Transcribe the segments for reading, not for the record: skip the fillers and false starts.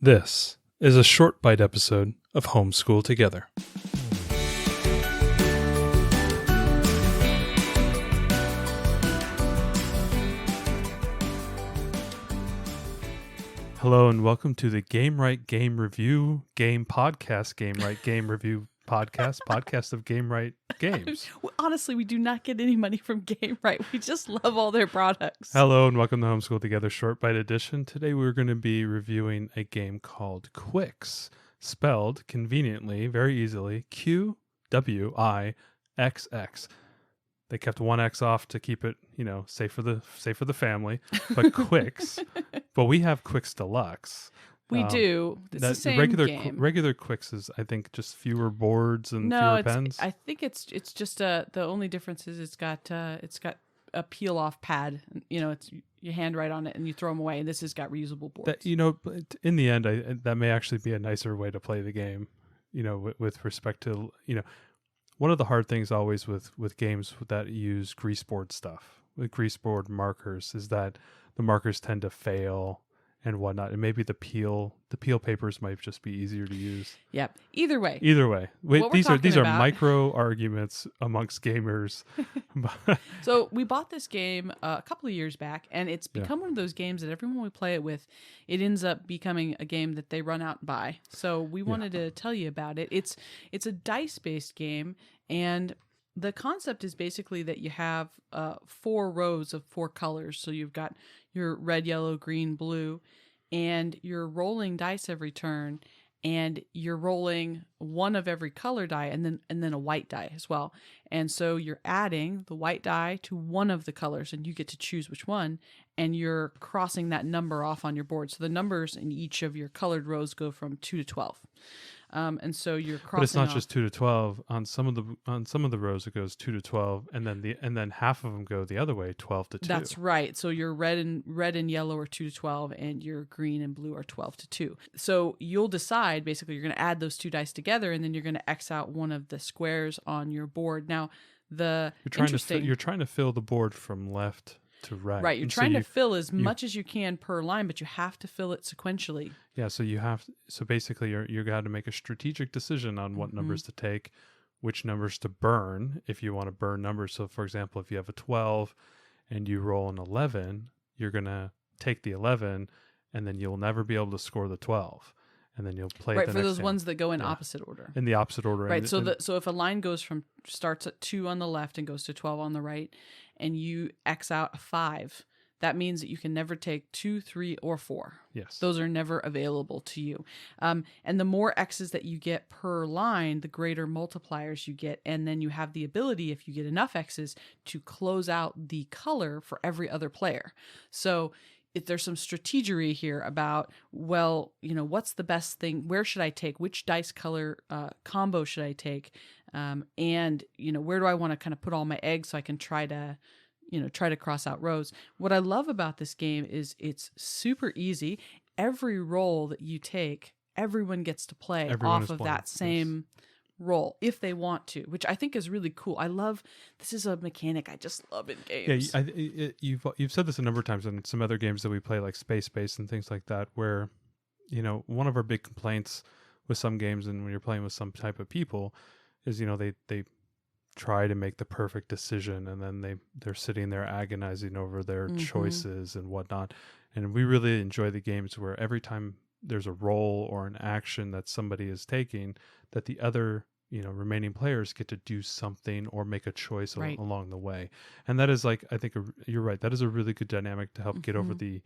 This is a short bite episode of Homeschool Together. Hello and welcome to the Gamewright Game Review Game Podcast, Gamewright Game Review Podcast of Gamewright Games. Honestly, we do not get any money from Gamewright. We just love all their products. Hello and welcome to Homeschool Together Short Bite Edition. Today we're going to be reviewing a game called Qwixx, spelled conveniently, very easily, Qwixx. They kept one X off to keep it, safe for the family. But Qwixx, but we have Qwixx Deluxe. We do. It's the same game. Regular Qwixx is, I think, just fewer boards and fewer pens. I think it's just the only difference is it's got a peel off pad. It's you handwrite on it and you throw them away. And this has got reusable boards. In the end, that may actually be a nicer way to play the game. With respect to one of the hard things always with games that use greaseboard stuff, with greaseboard markers, is that the markers tend to fail and whatnot, and maybe the peel papers might just be easier to use. Yeah. Either way. These are micro arguments amongst gamers. So we bought this game a couple of years back, and it's become one of those games that everyone we play it with, it ends up becoming a game that they run out and buy. So we wanted to tell you about it. It's a dice-based game, and the concept is basically that you have 4 rows of 4 colors. So you've got your red, yellow, green, blue, and you're rolling dice every turn, and you're rolling one of every color die and then a white die as well. And so you're adding the white die to one of the colors, and you get to choose which one, and you're crossing that number off on your board. So the numbers in each of your colored rows go from 2 to 12. And so you're crossing. But it's not off. just 2 to 12. On some of the rows it goes 2 to 12, and then half of them go the other way, 12 to 2. That's right. So your red and yellow are 2 to 12, and your green and blue are 12 to 2. So you'll decide basically you're going to add those 2 dice together, and then you're going to X out one of the squares on your board. Now you're trying to fill the board from left to right. Right, you're trying to fill as much as you can per line, but you have to fill it sequentially. Yeah, so basically you got to make a strategic decision on what numbers to take, which numbers to burn if you want to burn numbers. So for example, if you have a 12 and you roll an 11, you're going to take the 11 and then you'll never be able to score the 12. And then you'll play right for those ones that go in opposite order. In the opposite order, right? So if a line starts at 2 on the left and goes to 12 on the right, and you X out a 5, that means that you can never take 2, 3, or 4. Yes, those are never available to you. And the more X's that you get per line, the greater multipliers you get, and then you have the ability, if you get enough X's, to close out the color for every other player. So there's some strategery here about, what's the best thing? Where should I take? Which dice color combo should I take? And, where do I want to kind of put all my eggs so I can try to cross out rows? What I love about this game is it's super easy. Every roll that you take, everyone gets to play off of that same roll if they want to, which I think is really cool. This is a mechanic I just love in games. Yeah, you've said this a number of times in some other games that we play, like Space and things like that, where one of our big complaints with some games and when you're playing with some type of people is they try to make the perfect decision, and then they're sitting there agonizing over their choices and whatnot. And we really enjoy the games where every time there's a roll or an action that somebody is taking, that the other remaining players get to do something or make a choice along the way. And that is, I think you're right, that is a really good dynamic to help get over the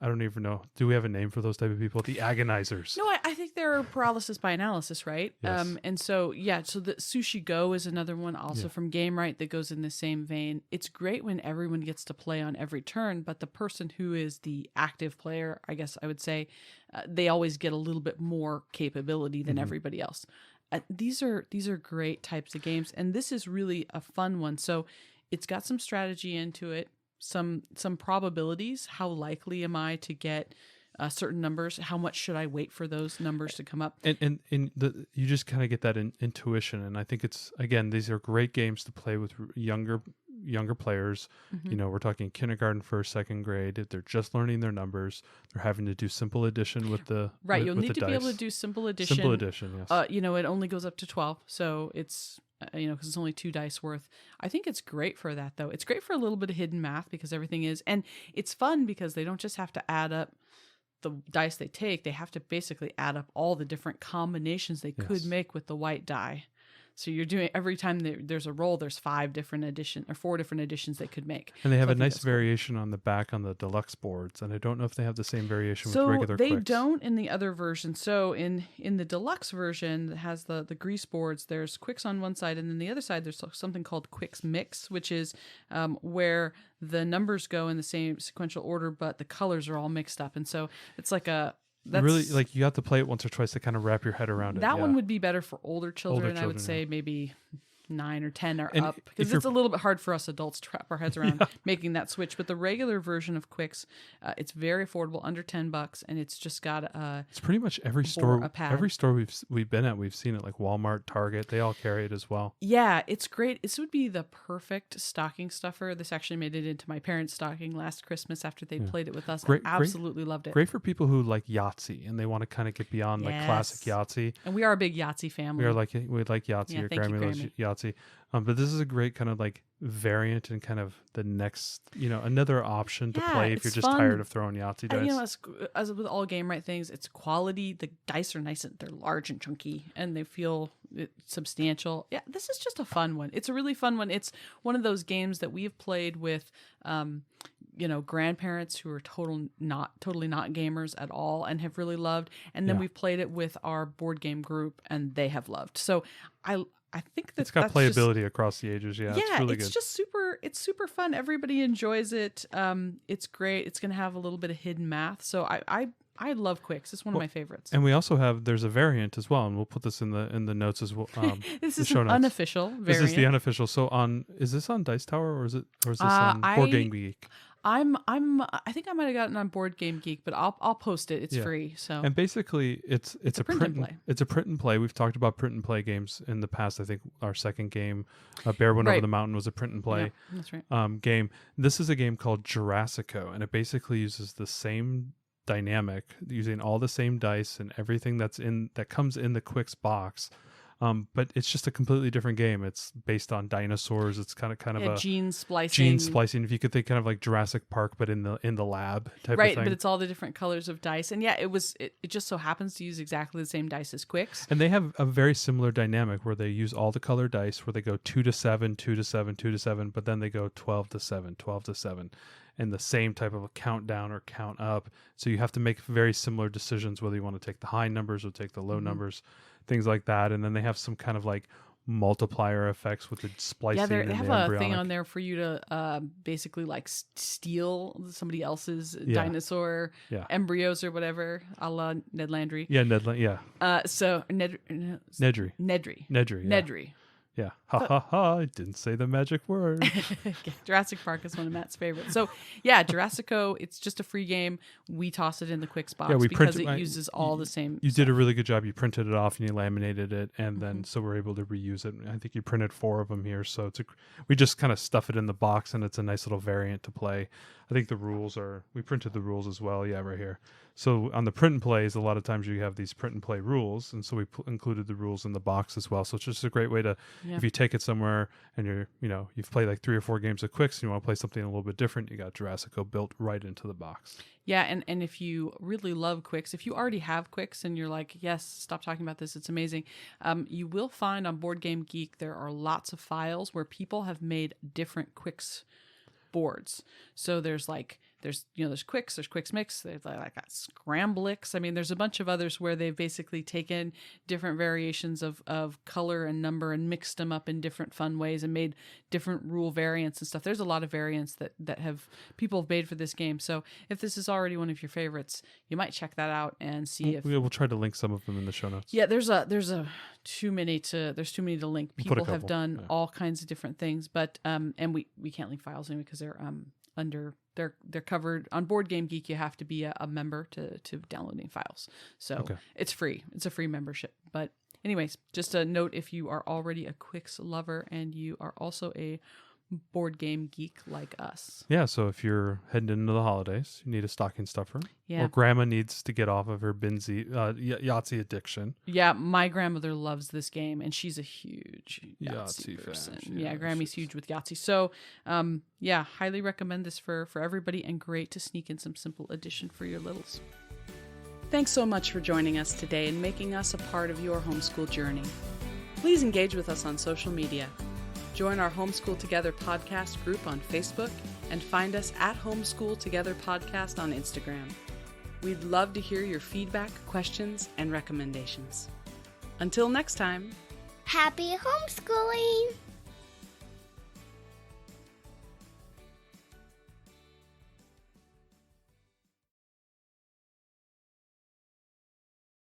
I don't even know, do we have a name for those type of people? The agonizers. No, I think they're paralysis by analysis, right? Yes. And so the Sushi Go is another one also from Gamewright that goes in the same vein. It's great when everyone gets to play on every turn, but the person who is the active player, I guess I would say, they always get a little bit more capability than everybody else. These are great types of games, and this is really a fun one. So it's got some strategy into it, some probabilities. How likely am I to get certain numbers? How much should I wait for those numbers to come up? And you just kind of get that intuition. And I think these are great games to play with younger younger players. You know, we're talking kindergarten, first, second grade. If they're just learning their numbers, they're having to do simple addition with the right. with, You'll with need the to be dice. able to do simple addition. Simple addition, yes. You know, it only goes up to 12, so it's because it's only 2 dice worth. I think it's great for that, though. It's great for a little bit of hidden math because everything is, and it's fun because they don't just have to add up the dice they take. They have to basically add up all the different combinations they could make with the white die. So you're doing every time there's a roll, there's 5 different addition or 4 different additions they could make. And they have a nice variation on the back on the deluxe boards, and I don't know if they have the same variation with regular Qwixx. So they Qwixx. don't in the other version. So in the deluxe version that has the grease boards, there's Qwixx on one side, and then the other side there's something called Qwixx Mix, which is where the numbers go in the same sequential order, but the colors are all mixed up, and so it's like that's really, like, you have to play it once or twice to kind of wrap your head around it. That one would be better for older children. I would children, say maybe 9 or 10 or And up, if because it's a little bit hard for us adults to wrap our heads around making that switch. But the regular version of Qwixx, it's very affordable, under $10, and it's just got it's pretty much every store. Every store we've been at, we've seen it, like Walmart, Target. They all carry it as well. Yeah, it's great. This would be the perfect stocking stuffer. This actually made it into my parents' stocking last Christmas after they played it with us. I absolutely loved it. Great for people who like Yahtzee and they want to kind of get beyond like classic Yahtzee. And we are a big Yahtzee family. We like Yahtzee. Your Grammy loves Yahtzee. But this is a great kind of like variant and kind of the next, another option to play if you're just tired of throwing Yahtzee dice. As with all Gamewright things, it's quality. The dice are nice and they're large and chunky and they feel substantial. Yeah, this is just a fun one. It's a really fun one. It's one of those games that we've played with, grandparents who are totally not gamers at all and have really loved. And then we've played it with our board game group and they have loved. So I think it's got playability across the ages. Yeah, it's really good. Just super. It's super fun. Everybody enjoys it. It's great. It's going to have a little bit of hidden math. So I love Qwixx. It's one of my favorites. And we also there's a variant as well, and we'll put this in the notes as well. This is an unofficial variant. This is the unofficial. So is this on Dice Tower or is this on Board Game Geek? I think I might have gotten on Board Game Geek, but I'll post it. It's free. So and basically it's a print and play. It's a print and play. We've talked about print and play games in the past. I think our second game, Bear Went Over the Mountain, was a print and play that's right. Game. This is a game called Jurassico, and it basically uses the same dynamic, using all the same dice and everything that comes in the Qwixx box. But it's just a completely different game. It's based on dinosaurs. It's kind of a gene splicing. If you could think kind of like Jurassic Park, but in the lab type of thing. Right, but it's all the different colors of dice. And it just so happens to use exactly the same dice as Qwixx. And they have a very similar dynamic where they use all the color dice, where they go 2 to 7, 2 to 7, 2 to 7, but then they go 12 to 7, 12 to 7. And the same type of a countdown or count up. So you have to make very similar decisions whether you want to take the high numbers or take the low numbers, things like that. And then they have some kind of like multiplier effects with the splicing. Yeah, they and have the embryonic. A thing on there for you to basically like steal somebody else's dinosaur embryos or whatever, a la Ned Landry. Yeah, Nedry. Nedry. Yeah. I didn't say the magic word. Jurassic Park is one of Matt's favorites. So, yeah, Jurassico, it's just a free game. We toss it in the Qwixx box because it uses all the same You did a really good job. You printed it off and you laminated it, and then so we're able to reuse it. I think you printed 4 of them here, so we just kind of stuff it in the box, and it's a nice little variant to play. I think we printed the rules as well. Yeah, right here. So on the print and plays, a lot of times you have these print and play rules, and so we included the rules in the box as well. So it's just a great way to, if you take it somewhere and you've played like 3 or 4 games of Qwixx and you want to play something a little bit different, you got Jurassico built right into the box. Yeah, and if you really love Qwixx, if you already have Qwixx and you're like, yes, stop talking about this, it's amazing, you will find on Board Game Geek there are lots of files where people have made different Qwixx boards. So there's Qwixx, there's Qwixx Mix, there's like Scramblix. I mean, there's a bunch of others where they've basically taken different variations of color and number and mixed them up in different fun ways and made different rule variants and stuff. There's a lot of variants that people have made for this game. So if this is already one of your favorites, you might check that out and see if we'll try to link some of them in the show notes. Yeah, there's too many to link. People have done all kinds of different things, but and we can't link files anyway because they're covered on Board Game Geek. You have to be a member to downloading files. So It's free. It's a free membership. But anyways, just a note, if you are already a Qwixx lover and you are also a board game geek like us. Yeah, so if you're heading into the holidays, you need a stocking stuffer. Yeah. Or grandma needs to get off of her Yahtzee addiction. Yeah, my grandmother loves this game, and she's a huge Yahtzee fan. person. Yeah, Grammy's huge with Yahtzee. So, yeah, highly recommend this for everybody, and great to sneak in some simple addition for your littles. Thanks so much for joining us today and making us a part of your homeschool journey. Please engage with us on social media. Join our Homeschool Together podcast group on Facebook and find us at Homeschool Together Podcast on Instagram. We'd love to hear your feedback, questions, and recommendations. Until next time, Happy homeschooling!